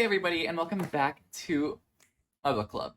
Hey everybody, and welcome back to a book club.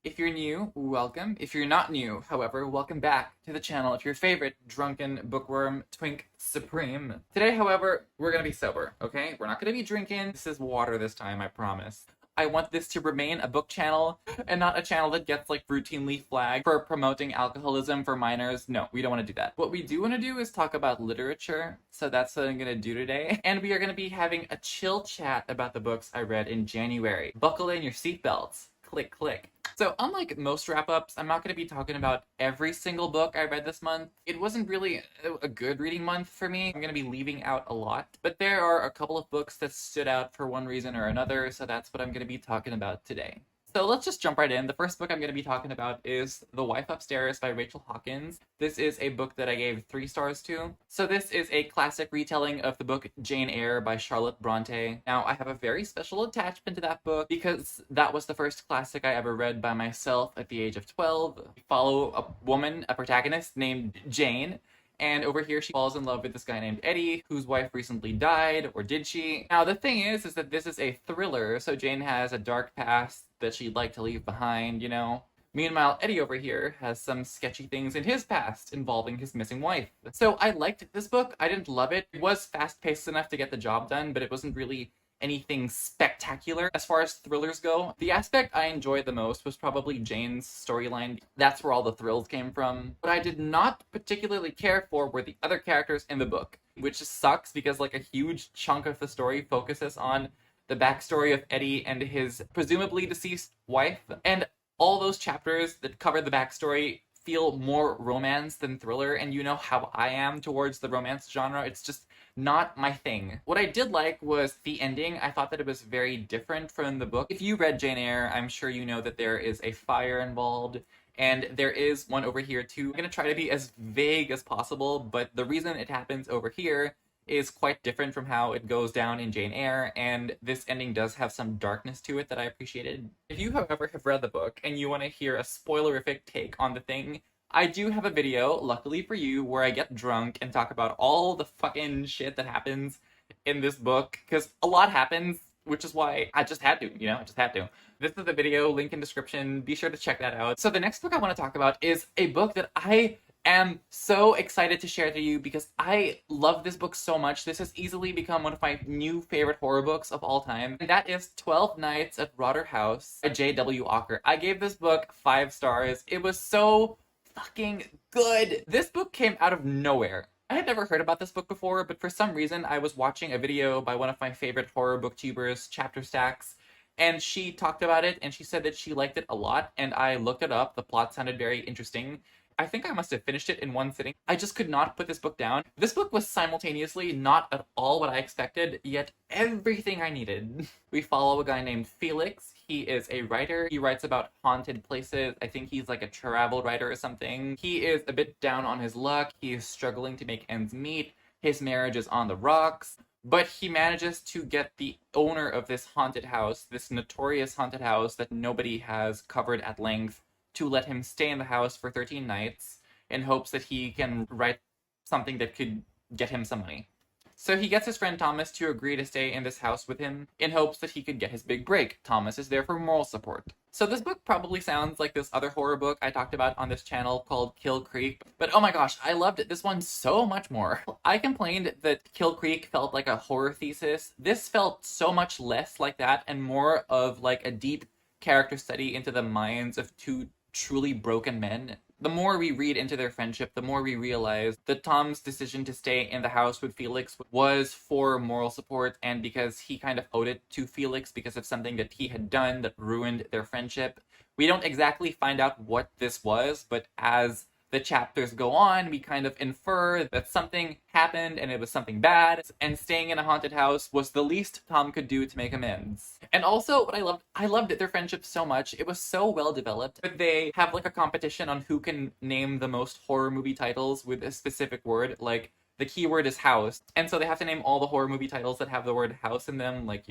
If you're new, welcome. If you're not new, however, welcome back to the channel of your favorite drunken bookworm, Twink Supreme. Today, however, we're gonna be sober, okay? We're not gonna be drinking. This is water this time, I promise. I want this to remain a book channel and not a channel that gets like routinely flagged for promoting alcoholism for minors. No, we don't want to do that. What we do want to do is talk about literature, so that's what I'm going to do today. And we are going to be having a chill chat about the books I read in January. Buckle in your seatbelts. Click, click. So unlike most wrap-ups, I'm not going to be talking about every single book I read this month. It wasn't really a good reading month for me. I'm going to be leaving out a lot. But there are a couple of books that stood out for one reason or another, so that's what I'm going to be talking about today. So let's just jump right in. The first book I'm going to be talking about is The Wife Upstairs by Rachel Hawkins. This is a book that I gave 3 stars to. So this is a classic retelling of the book Jane Eyre by Charlotte Bronte. Now, I have a very special attachment to that book because that was the first classic I ever read by myself at the age of 12. We follow a woman, a protagonist named Jane, and over here, she falls in love with this guy named Eddie, whose wife recently died, or did she? Now, the thing is that this is a thriller, so Jane has a dark past that she'd like to leave behind, you know? Meanwhile, Eddie over here has some sketchy things in his past involving his missing wife. So I liked this book. I didn't love it. It was fast-paced enough to get the job done, but it wasn't really anything spectacular as far as thrillers go. The aspect I enjoyed the most was probably Jane's storyline. That's where all the thrills came from. What I did not particularly care for were the other characters in the book, which just sucks because like a huge chunk of the story focuses on the backstory of Eddie and his presumably deceased wife. And all those chapters that cover the backstory feel more romance than thriller, and you know how I am towards the romance genre. It's just not my thing. What I did like was the ending. I thought that it was very different from the book. If you read Jane Eyre, I'm sure you know that there is a fire involved, and there is one over here too. I'm gonna try to be as vague as possible, but the reason it happens over here is quite different from how it goes down in Jane Eyre, and this ending does have some darkness to it that I appreciated. If you, however, have read the book and you want to hear a spoilerific take on the thing, I do have a video, luckily for you, where I get drunk and talk about all the fucking shit that happens in this book, because a lot happens, which is why I just had to, I just had to. This is the video, link in description, be sure to check that out. So the next book I want to talk about is a book that I am so excited to share to you because I love this book so much. This has easily become one of my new favorite horror books of all time, and that is 12 Nights at Rotter House by J.W. Walker. I gave this book 5 stars. It was so fucking good. This book came out of nowhere. I had never heard about this book before, but for some reason I was watching a video by one of my favorite horror booktubers, Chapter Stacks, and she talked about it and she said that she liked it a lot, and I looked it up. The plot sounded very interesting. I think I must have finished it in one sitting. I just could not put this book down. This book was simultaneously not at all what I expected, yet everything I needed. We follow a guy named Felix. He is a writer. He writes about haunted places. I think he's like a travel writer or something. He is a bit down on his luck. He is struggling to make ends meet. His marriage is on the rocks. But he manages to get the owner of this haunted house, this notorious haunted house that nobody has covered at length, to let him stay in the house for 13 nights in hopes that he can write something that could get him some money. So he gets his friend Thomas to agree to stay in this house with him in hopes that he could get his big break. Thomas is there for moral support. So this book probably sounds like this other horror book I talked about on this channel called Kill Creek, but oh my gosh, I loved this one so much more. I complained that Kill Creek felt like a horror thesis. This felt so much less like that and more of like a deep character study into the minds of two truly broken men. The more we read into their friendship, the more we realize that Tom's decision to stay in the house with Felix was for moral support and because he kind of owed it to Felix because of something that he had done that ruined their friendship. We don't exactly find out what this was, but as the chapters go on, we kind of infer that something happened and it was something bad, and staying in a haunted house was the least Tom could do to make amends. And also, what I loved their friendship so much. It was so well developed. They have like a competition on who can name the most horror movie titles with a specific word. Like, the keyword is house, and so they have to name all the horror movie titles that have the word house in them, like,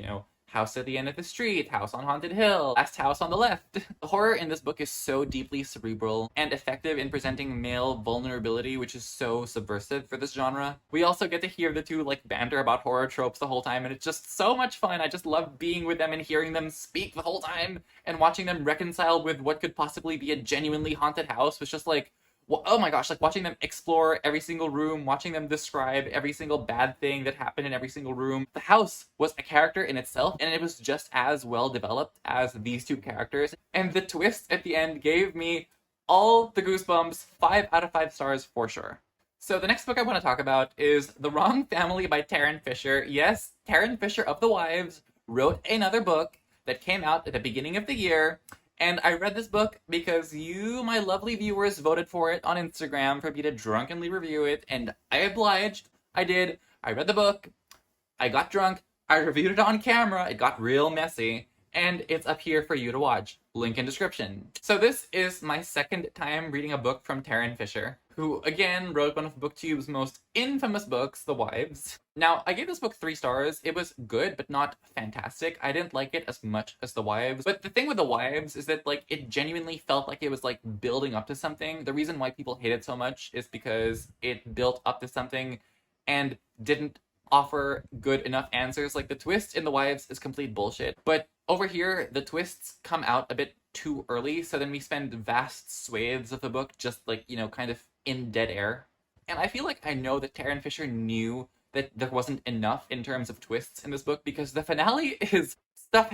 house at the end of the street, house on haunted hill, last house on the left. The horror in this book is so deeply cerebral and effective in presenting male vulnerability, which is so subversive for this genre. We also get to hear the two like banter about horror tropes the whole time, and it's just so much fun. I just love being with them and hearing them speak the whole time and watching them reconcile with what could possibly be a genuinely haunted house was just like, well, oh my gosh, like watching them explore every single room, watching them describe every single bad thing that happened in every single room. The house was a character in itself, and it was just as well developed as these two characters. And the twist at the end gave me all the goosebumps, 5 out of 5 stars for sure. So the next book I want to talk about is The Wrong Family by Tarryn Fisher. Yes, Tarryn Fisher of The Wives wrote another book that came out at the beginning of the year. And I read this book because you, my lovely viewers, voted for it on Instagram for me to drunkenly review it, and I obliged. I did. I read the book. I got drunk. I reviewed it on camera. It got real messy. And it's up here for you to watch. Link in description. So this is my second time reading a book from Tarryn Fisher, who again wrote one of BookTube's most infamous books, The Wives. Now, I gave this book 3 stars. It was good, but not fantastic. I didn't like it as much as The Wives. But the thing with The Wives is that, like, it genuinely felt like it was, like, building up to something. The reason why people hate it so much is because it built up to something and didn't offer good enough answers. Like, the twist in The Wives is complete bullshit. But over here, the twists come out a bit too early, so then we spend vast swathes of the book just, like, you know, kind of in dead air. And I feel like I know that Tarryn Fisher knew that there wasn't enough in terms of twists in this book, because the finale is stuff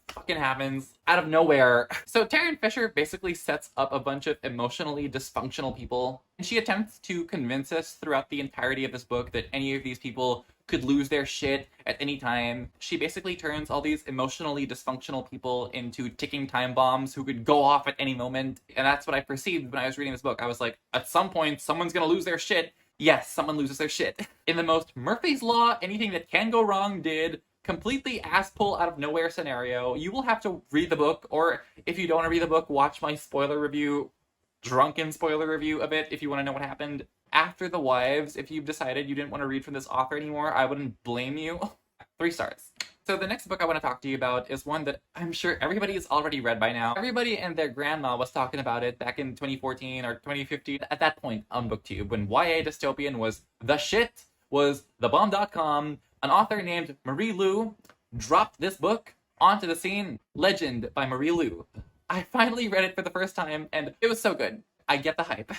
fucking happens out of nowhere. So Tarryn Fisher basically sets up a bunch of emotionally dysfunctional people, and she attempts to convince us throughout the entirety of this book that any of these people could lose their shit at any time. She basically turns all these emotionally dysfunctional people into ticking time bombs who could go off at any moment, and that's what I perceived when I was reading this book. I was like, at some point, someone's gonna lose their shit. Yes, someone loses their shit. In the most Murphy's Law, anything that can go wrong did, completely ass-pull out of nowhere scenario. You will have to read the book, or if you don't want to read the book, watch my spoiler review, drunken spoiler review of it if you want to know what happened. After The Wives, if you've decided you didn't want to read from this author anymore, I wouldn't blame you. 3 stars. So the next book I want to talk to you about is one that I'm sure everybody has already read by now. Everybody and their grandma was talking about it back in 2014 or 2015. At that point on BookTube, when YA dystopian was the shit, was thebomb.com, an author named Marie Lu dropped this book onto the scene. Legend by Marie Lu. I finally read it for the first time, and it was so good. I get the hype.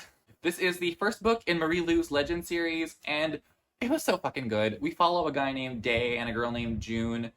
This is the first book in Marie Lu's Legend series, and it was so fucking good. We follow a guy named Day and a girl named June,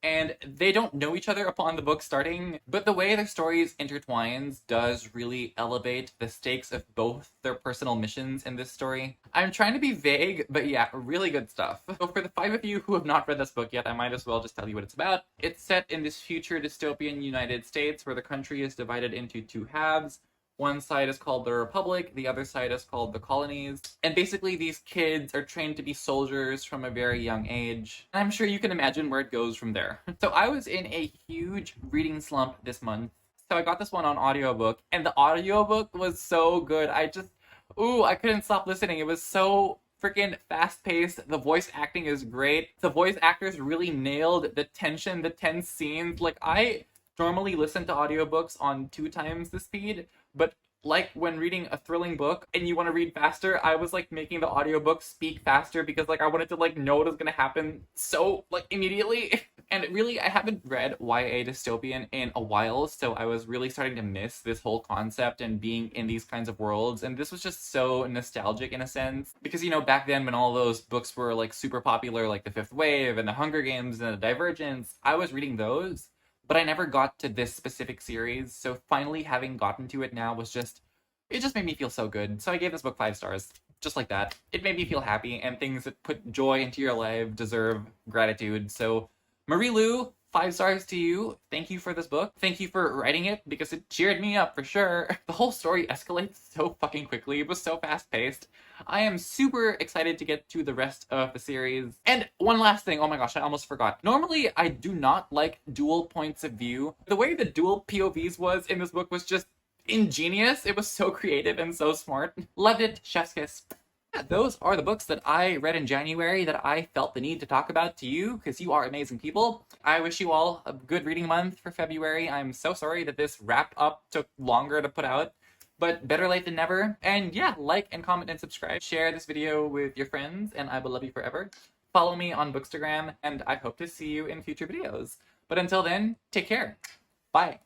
and they don't know each other upon the book starting, but the way their stories intertwines does really elevate the stakes of both their personal missions in this story. I'm trying to be vague, but yeah, really good stuff. So for the 5 of you who have not read this book yet, I might as well just tell you what it's about. It's set in this future dystopian United States where the country is divided into 2 halves. One side is called the Republic, the other side is called the Colonies. And basically these kids are trained to be soldiers from a very young age. And I'm sure you can imagine where it goes from there. So I was in a huge reading slump this month. So I got this one on audiobook, and the audiobook was so good. I couldn't stop listening. It was so freaking fast-paced. The voice acting is great. The voice actors really nailed the tension, the tense scenes. Like, I normally listen to audiobooks on 2 times the speed, but like when reading a thrilling book and you want to read faster, I was like making the audiobook speak faster because like I wanted to like know what was gonna happen so like immediately. And really, I haven't read YA dystopian in a while, so I was really starting to miss this whole concept and being in these kinds of worlds, and this was just so nostalgic in a sense, because, you know, back then when all those books were like super popular, like The Fifth Wave and The Hunger Games and The Divergence, I was reading those, but I never got to this specific series, so finally having gotten to it now was it just made me feel so good. So I gave this book 5 stars, just like that. It made me feel happy, and things that put joy into your life deserve gratitude. So Marie Lu, 5 stars to you. Thank you for this book. Thank you for writing it, because it cheered me up for sure. The whole story escalates so fucking quickly. It was so fast-paced. I am super excited to get to the rest of the series. And one last thing, oh my gosh, I almost forgot. Normally, I do not like dual points of view. The way the dual POVs was in this book was just ingenious. It was so creative and so smart. Loved it. Chef's kiss. Yeah, those are the books that I read in January that I felt the need to talk about to you because you are amazing people. I wish you all a good reading month for February. I'm so sorry that this wrap up took longer to put out, but better late than never. And yeah, like and comment and subscribe. Share this video with your friends, and I will love you forever. Follow me on Bookstagram, and I hope to see you in future videos. But until then, take care. Bye.